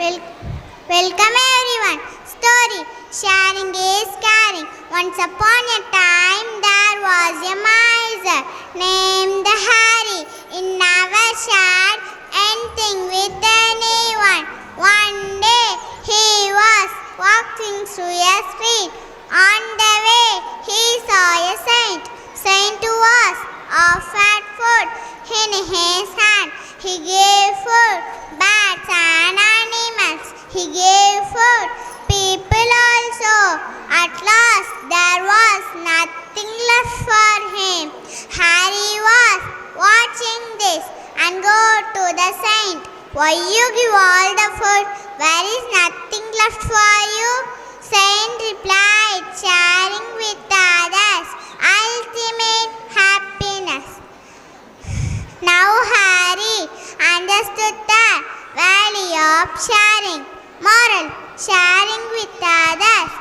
Wel- Welcome everyone. Story Sharing is caring. Once upon a time there was a miser named Harry. He never shared anything with anyone. One day he was walking through a street. On the way he saw a saint. Saint was offered food in his hand. He gave food, bats and animals. He gave food, people also. At last there was nothing left for him. Harry was watching this and go to the saint. Why you give all the food? There is nothing left for you. Saint replied, sharing with others, ultimate happiness. Now Harry understood the value of sharing. Moral: sharing with others